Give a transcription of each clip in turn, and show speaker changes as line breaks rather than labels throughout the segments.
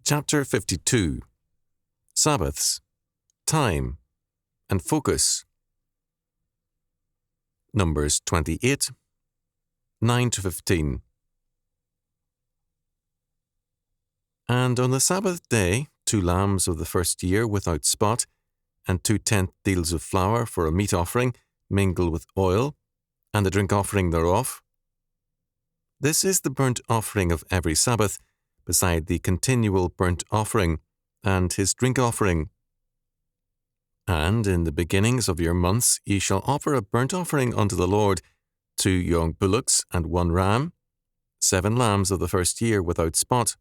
Chapter 52. Sabbaths, Time, and Focus. Numbers 28, 9-15. And on the Sabbath day, 2 lambs of the first year without spot, and 2 tenth deals of flour for a meat offering, mingled with oil, and the drink offering thereof. This is the burnt offering of every Sabbath, beside the continual burnt offering, and his drink offering. And in the beginnings of your months ye shall offer a burnt offering unto the Lord, 2 young bullocks and 1 ram, 7 lambs of the first year without spot,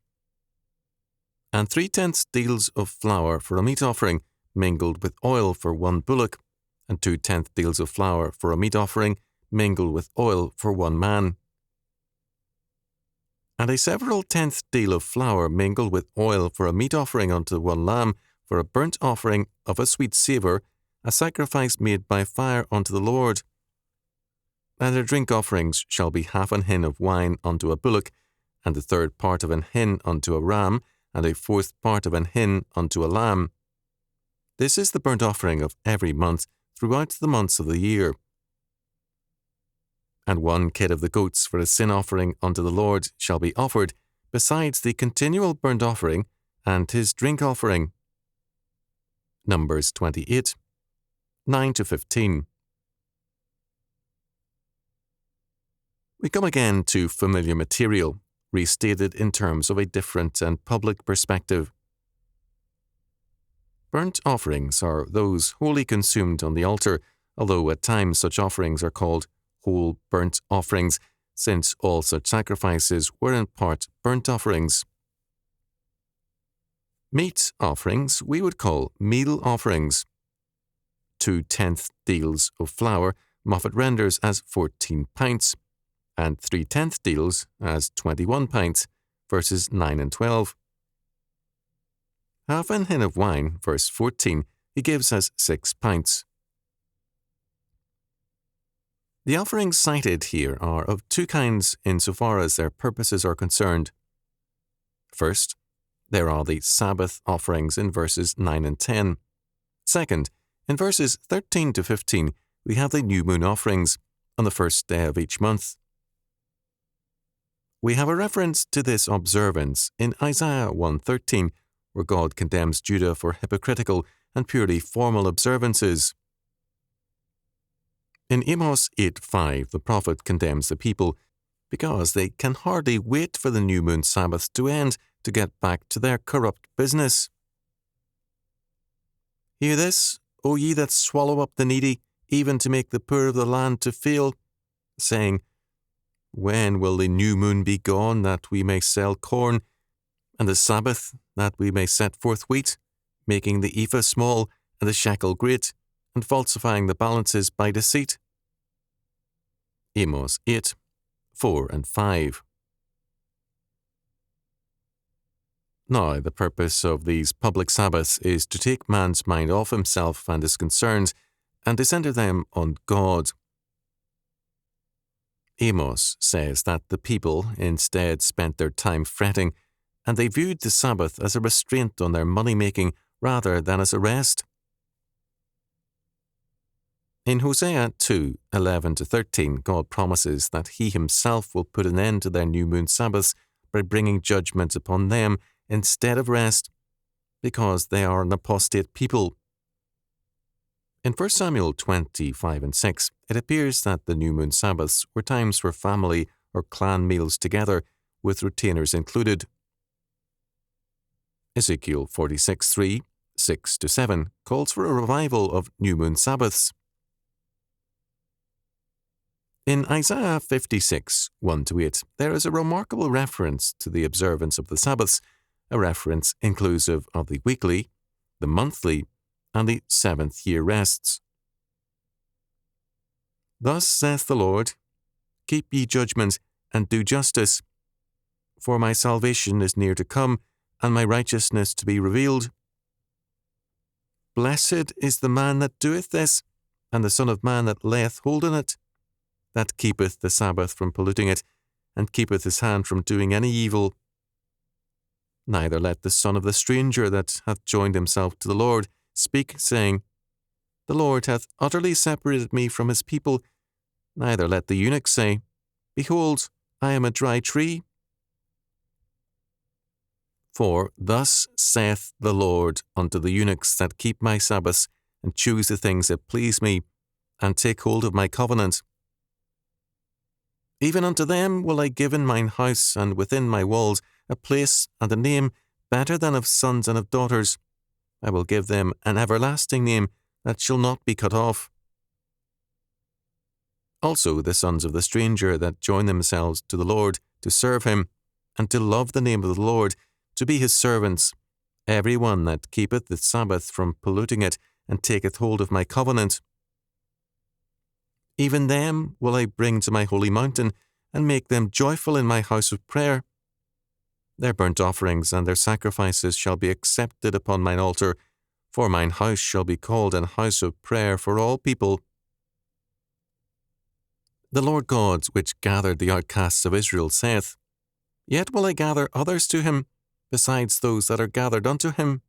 and 3 tenths deals of flour for a meat offering, mingled with oil for 1 bullock, and 2 tenth deals of flour for a meat offering, mingled with oil for 1 man. And a several tenth deal of flour mingled with oil for a meat offering unto 1 lamb, for a burnt offering of a sweet savour, a sacrifice made by fire unto the Lord. And their drink offerings shall be half an hin of wine unto a bullock, and the 3rd part of an hin unto a ram, and a 4th part of an hin unto a lamb. This is the burnt offering of every month throughout the months of the year. And 1 kid of the goats for a sin offering unto the Lord shall be offered, besides the continual burnt offering and his drink offering. Numbers 28, 9-15. We come again to familiar material, restated in terms of a different and public perspective. Burnt offerings are those wholly consumed on the altar, although at times such offerings are called whole burnt offerings, since all such sacrifices were in part burnt offerings. Meat offerings we would call meal offerings. 2 tenth deals of flour Moffat renders as 14 pints, and 3 tenth deals as 21 pints, verses 9 and 12. Half an hin of wine, verse 14, he gives as 6 pints. The offerings cited here are of 2 kinds insofar as their purposes are concerned. First, there are the Sabbath offerings in verses 9 and 10. Second, in verses 13-15, we have the new moon offerings on the first day of each month. We have a reference to this observance in Isaiah 1:13, where God condemns Judah for hypocritical and purely formal observances. In Amos 8:5, the prophet condemns the people because they can hardly wait for the new moon Sabbath to end to get back to their corrupt business. Hear this, O ye that swallow up the needy, even to make the poor of the land to fail, saying, When will the new moon be gone, that we may sell corn, and the Sabbath, that we may set forth wheat, making the ephah small and the shekel great, and falsifying the balances by deceit? Amos 8, 4 and 5. Now, the purpose of these public Sabbaths is to take man's mind off himself and his concerns, and to center them on God. Amos says that the people instead spent their time fretting, and they viewed the Sabbath as a restraint on their money-making rather than as a rest. In Hosea 2:11-13, God promises that He Himself will put an end to their new moon Sabbaths by bringing judgment upon them instead of rest, because they are an apostate people. In 1 Samuel 20:5-6, it appears that the new moon Sabbaths were times for family or clan meals together, with retainers included. Ezekiel 46:3, 6-7 calls for a revival of new moon Sabbaths. In Isaiah 56, 1-8, there is a remarkable reference to the observance of the Sabbaths, a reference inclusive of the weekly, the monthly, and the 7th year rests. Thus saith the Lord, Keep ye judgment, and do justice, for my salvation is near to come, and my righteousness to be revealed. Blessed is the man that doeth this, and the Son of Man that layeth hold on it, that keepeth the Sabbath from polluting it, and keepeth his hand from doing any evil. Neither let the son of the stranger that hath joined himself to the Lord speak, saying, The Lord hath utterly separated me from his people. Neither let the eunuch say, Behold, I am a dry tree. For thus saith the Lord unto the eunuchs that keep my Sabbaths, and choose the things that please me, and take hold of my covenant. Even unto them will I give in mine house and within my walls a place and a name better than of sons and of daughters. I will give them an everlasting name that shall not be cut off. Also the sons of the stranger that join themselves to the Lord to serve him, and to love the name of the Lord, to be his servants, every one that keepeth the Sabbath from polluting it, and taketh hold of my covenant. Even them will I bring to my holy mountain, and make them joyful in my house of prayer. Their burnt offerings and their sacrifices shall be accepted upon mine altar, for mine house shall be called an house of prayer for all people. The Lord God, which gathered the outcasts of Israel, saith, Yet will I gather others to him, besides those that are gathered unto him.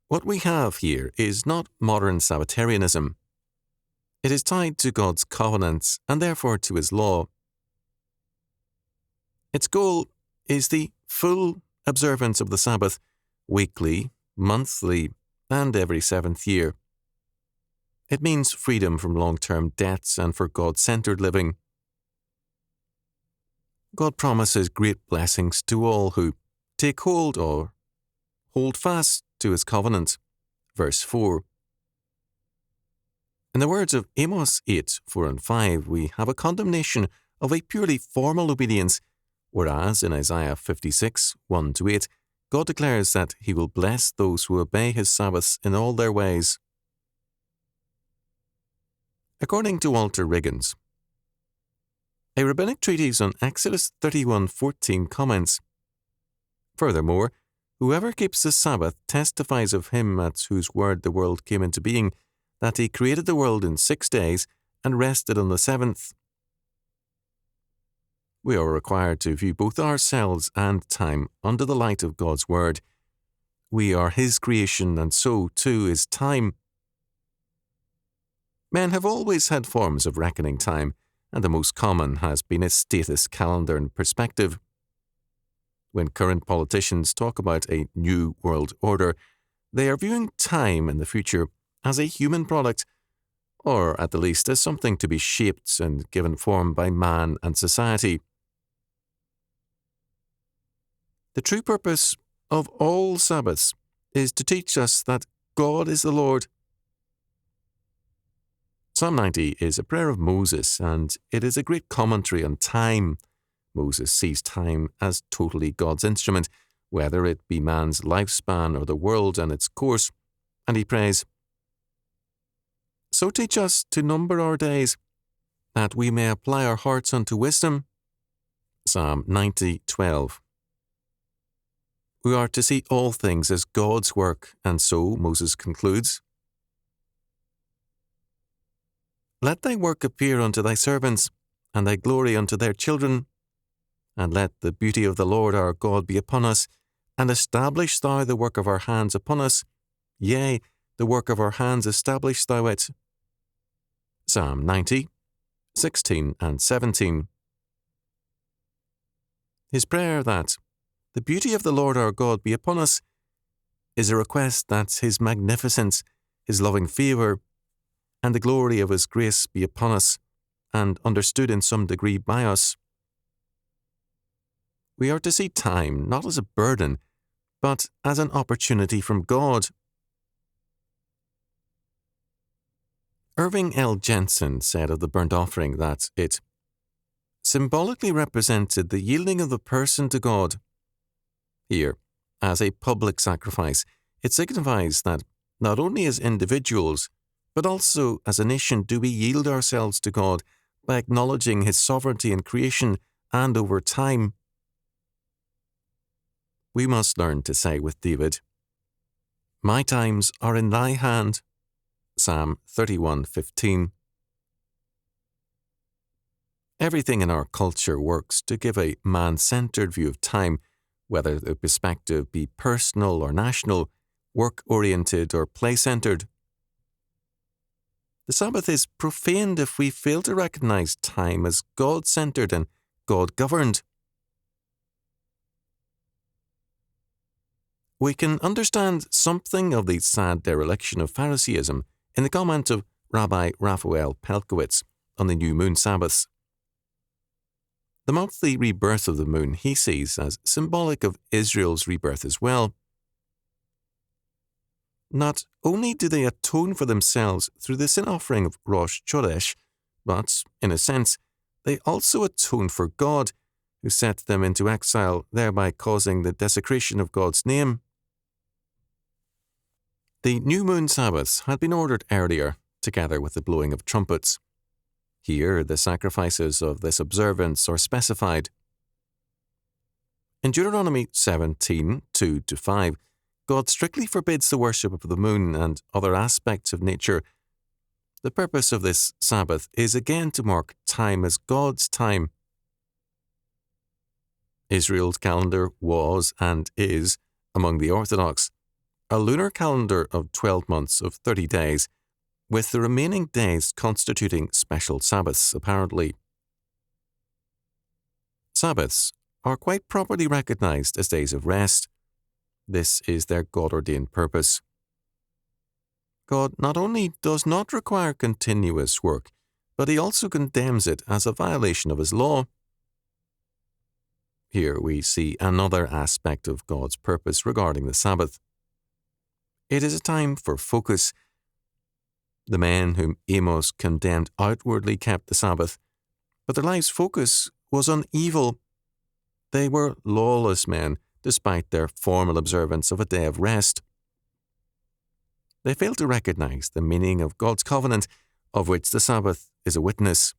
What we have here is not modern Sabbatarianism. It is tied to God's covenants and therefore to his law. Its goal is the full observance of the Sabbath, weekly, monthly, and every seventh year. It means freedom from long-term debts and for God-centered living. God promises great blessings to all who take hold or hold fast to his covenant. Verse 4. In the words of Amos 8, 4 and 5, we have a condemnation of a purely formal obedience, whereas in Isaiah 56, 1 to 8, God declares that he will bless those who obey his Sabbaths in all their ways. According to Walter Riggins, a rabbinic treatise on Exodus 31:14 comments, Furthermore, whoever keeps the Sabbath testifies of him at whose word the world came into being, that he created the world in 6 days and rested on the seventh. We are required to view both ourselves and time under the light of God's word. We are his creation, and so too is time. Men have always had forms of reckoning time, and the most common has been a statist calendar and perspective. When current politicians talk about a new world order, they are viewing time in the future as a human product, or at the least as something to be shaped and given form by man and society. The true purpose of all Sabbaths is to teach us that God is the Lord. Psalm 90 is a prayer of Moses, and it is a great commentary on time. Moses sees time as totally God's instrument, whether it be man's lifespan or the world and its course, and he prays, So teach us to number our days, that we may apply our hearts unto wisdom. Psalm 90:12. We are to see all things as God's work, and so Moses concludes, Let thy work appear unto thy servants, and thy glory unto their children. And let the beauty of the Lord our God be upon us, and establish thou the work of our hands upon us. Yea, the work of our hands establish thou it. Psalm 90:16 and 17. His prayer that the beauty of the Lord our God be upon us is a request that his magnificence, his loving favour, and the glory of his grace be upon us, and understood in some degree by us. We are to see time not as a burden, but as an opportunity from God. Irving L. Jensen said of the burnt offering that it symbolically represented the yielding of the person to God. Here, as a public sacrifice, it signifies that not only as individuals, but also as a nation do we yield ourselves to God by acknowledging his sovereignty in creation and over time. We must learn to say with David, My times are in thy hand. Psalm 31:15. Everything in our culture works to give a man-centered view of time, whether the perspective be personal or national, work-oriented or play-centered. The Sabbath is profaned if we fail to recognize time as God-centered and God-governed. We can understand something of the sad dereliction of Phariseeism in the comment of Rabbi Raphael Pelkowitz on the new moon Sabbaths. The monthly rebirth of the moon he sees as symbolic of Israel's rebirth as well. Not only do they atone for themselves through the sin offering of Rosh Chodesh, but, in a sense, they also atone for God, who set them into exile, thereby causing the desecration of God's name. The new moon Sabbaths had been ordered earlier, together with the blowing of trumpets. Here, the sacrifices of this observance are specified. In Deuteronomy 17, 2-5, God strictly forbids the worship of the moon and other aspects of nature. The purpose of this Sabbath is again to mark time as God's time. Israel's calendar was and is, among the Orthodox, a lunar calendar of 12 months of 30 days, with the remaining days constituting special Sabbaths, apparently. Sabbaths are quite properly recognized as days of rest. This is their God-ordained purpose. God not only does not require continuous work, but he also condemns it as a violation of his law. Here we see another aspect of God's purpose regarding the Sabbath. It is a time for focus. The men whom Amos condemned outwardly kept the Sabbath, but their life's focus was on evil. They were lawless men, despite their formal observance of a day of rest. They failed to recognize the meaning of God's covenant, of which the Sabbath is a witness.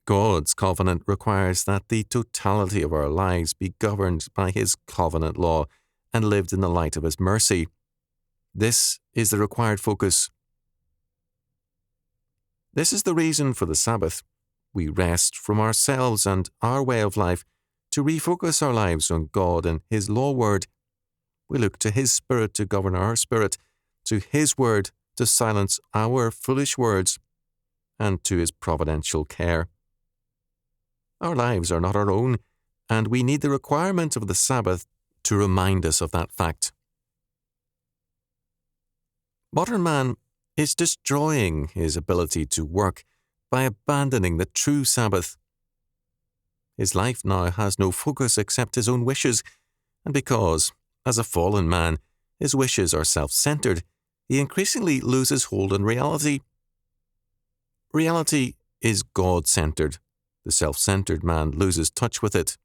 God's covenant requires that the totality of our lives be governed by his covenant law and lived in the light of his mercy. This is the required focus. This is the reason for the Sabbath. We rest from ourselves and our way of life to refocus our lives on God and his law word. We look to his Spirit to govern our spirit, to his word to silence our foolish words, and to his providential care. Our lives are not our own, and we need the requirement of the Sabbath to remind us of that fact. Modern man is destroying his ability to work by abandoning the true Sabbath. His life now has no focus except his own wishes, and because, as a fallen man, his wishes are self-centered, he increasingly loses hold on reality. Reality is God-centered. The self-centered man loses touch with it.